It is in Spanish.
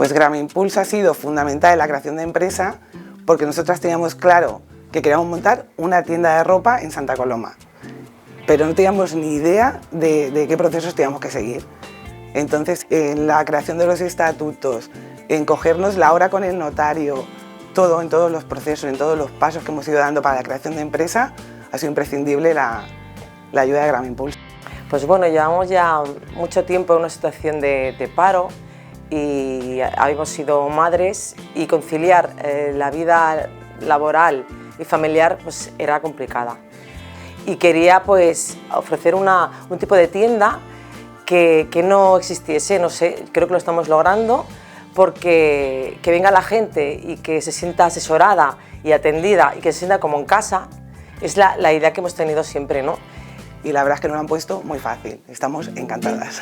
Pues Gramimpulse ha sido fundamental en la creación de empresa porque nosotras teníamos claro que queríamos montar una tienda de ropa en Santa Coloma, pero no teníamos ni idea de qué procesos teníamos que seguir. Entonces, en la creación de los estatutos, en cogernos la hora con el notario, todo, en todos los procesos, en todos los pasos que hemos ido dando para la creación de empresa, ha sido imprescindible la ayuda de Gramimpulse. Pues bueno, llevamos ya mucho tiempo en una situación de paro y habíamos sido madres y conciliar la vida laboral y familiar pues era complicada. Y quería pues ofrecer un tipo de tienda que no existiese, no sé, creo que lo estamos logrando, porque que venga la gente y que se sienta asesorada y atendida y que se sienta como en casa, es la idea que hemos tenido siempre, ¿no? Y la verdad es que nos lo han puesto muy fácil, estamos encantadas.